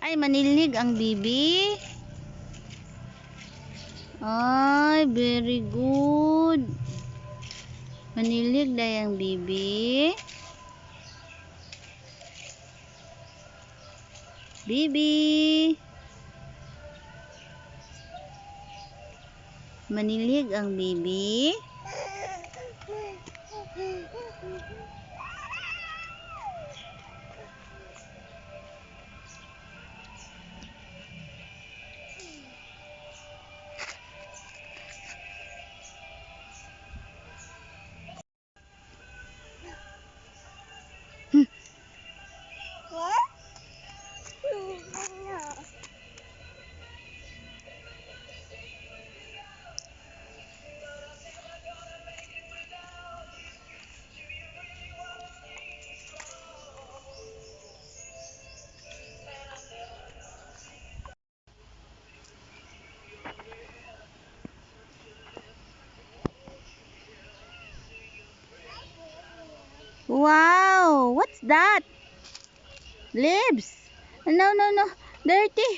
Ay, manilig ang bibi. Ay, very good. Manilig na yung bibi. Bibi. Manilig ang bibi. Wow, what's that? Leaves. No, no, no. Dirty.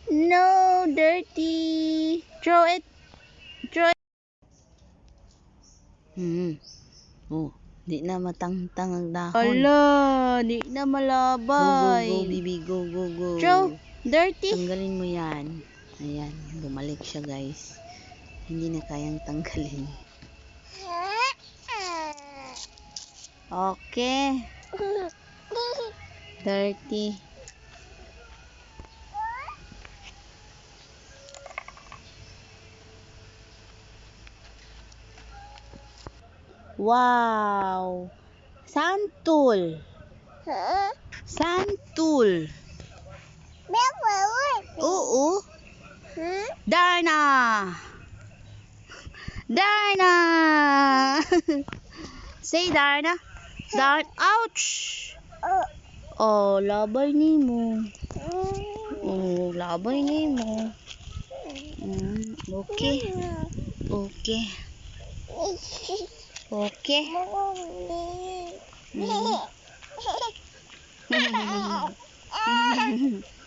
No, dirty. Throw it. Throw it. Oh, di na matangtang ang dahon. Ala, di na malabay. Go, bibi, go. Throw. Dirty. Tanggalin mo yan. Ayan, bumalik siya guys. Hindi na kayang tanggalin. Okay. Dirty. Wow. Santul. Santul. Oo. Darna. Darna. Say Darna. Darn. Ouch. Oh, labay ni mo. Oh, labay ni mo. Okay. Okay. Okay.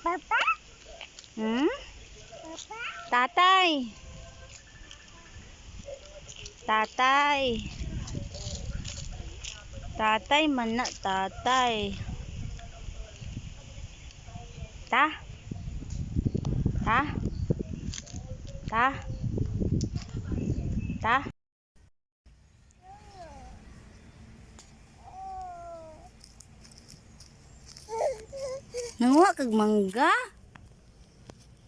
Papa? Tatay. Tatay. Tatay man na, tatay. Ta? Ta? Ta? Ta? Nanguha kag mangga?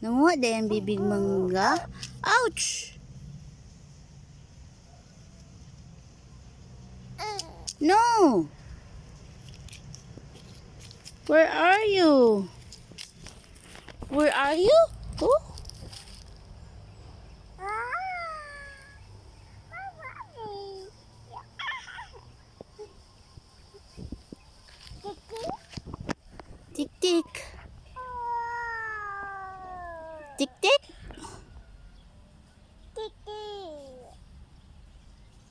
Nanguha dayan bibig mangga? Ouch! No! Where are you? Where are you? Oh? Tick tick. Tick tick.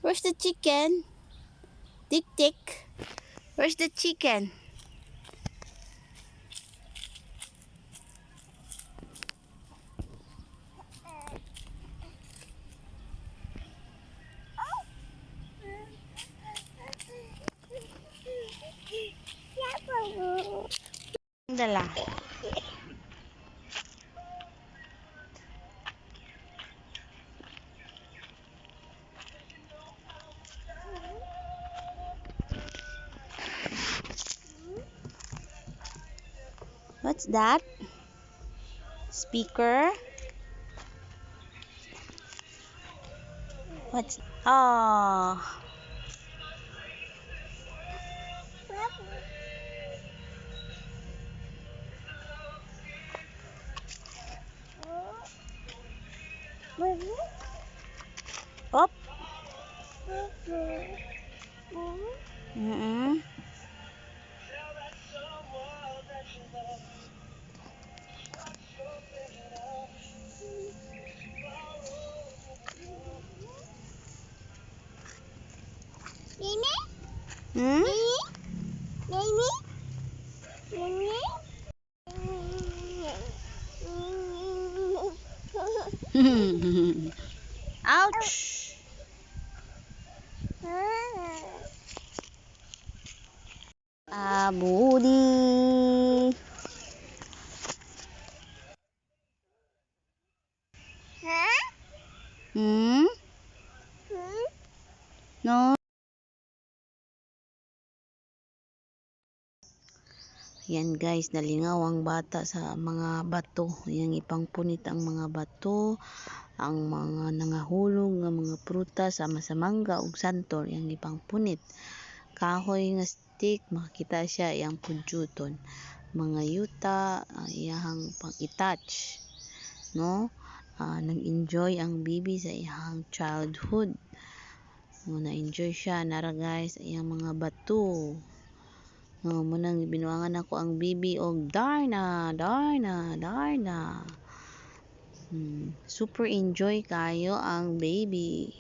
Where's the chicken? Tick tick. Where's the chicken? Dala. What's that? Speaker? What's... Oh. Up. Mimi? Ouch! Budi. Hmm? No? Yan guys, nalingaw ang bata sa mga bato. Yang ipangpunit ang mga bato, ang mga nangahulog nga mga prutas sama sa mangga ug santol yang ipangpunit. Kahoy nga stick, makita siya yang pudyuton. Mga yuta, iyahang pang-itouch. No? Nag-enjoy ang bibi sa iyang childhood. Na-enjoy siya. Nara guys, iyang mga bato. Munang binuangan ako ang bibi og Darna. Super enjoy kayo ang baby.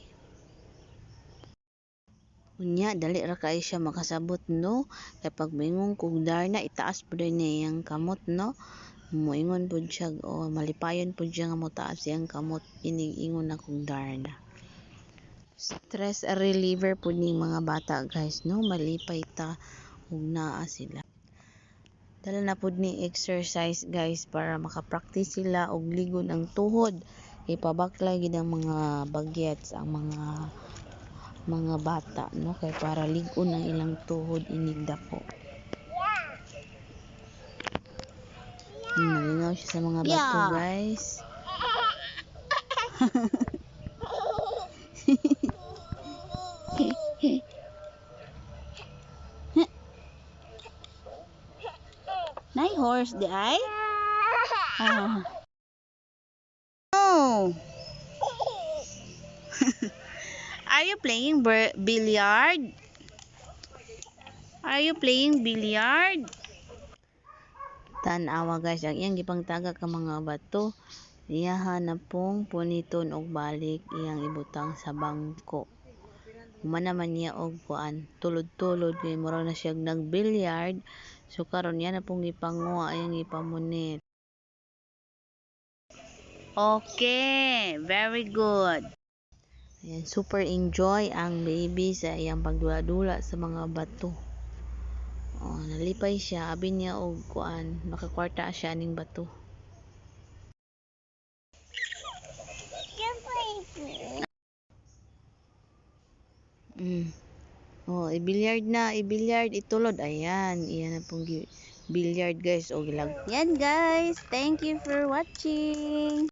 Unya, dali ra kayo siya makasabot, no? Kaya pag moingon kog Darna, itaas po din niya yung kamot, no? Moingon po siya, malipayon po siya nga mo taas yung kamot. Iningon na kog Darna. Stress reliever po ning mga bata, guys, no? Malipay ta ug naa sila. Dala na po ni exercise, guys, para makapractice sila og ligon ang tuhod. Ipabaklay gid ang mga bagets ang mga bata, no, kay para ligon ang ilang tuhod inig dako. Nalingaw siya sa mga bato, guys. Nay horse di ay? Oh. Are you playing billiard? Are you playing billiard? Tanawa guys, ang iyang gipangtaga ka mga bato, iyahan na pong puniton og balik iyang ibutang sa bangko. Humana man niya og kuan, tulod-tulod kay mura na siya nag-billiard. So karon yan na pong ipanguha iyang ipamunit. Okay, very good. Ayan, super enjoy ang baby sa iyang pagdula-dula sa mga bato. Nalipay siya, abi niya og kuan, makakwarta siya ning bato. Ibilyard itulod. Ayan, iyan na pong billiard guys. Yan guys, thank you for watching.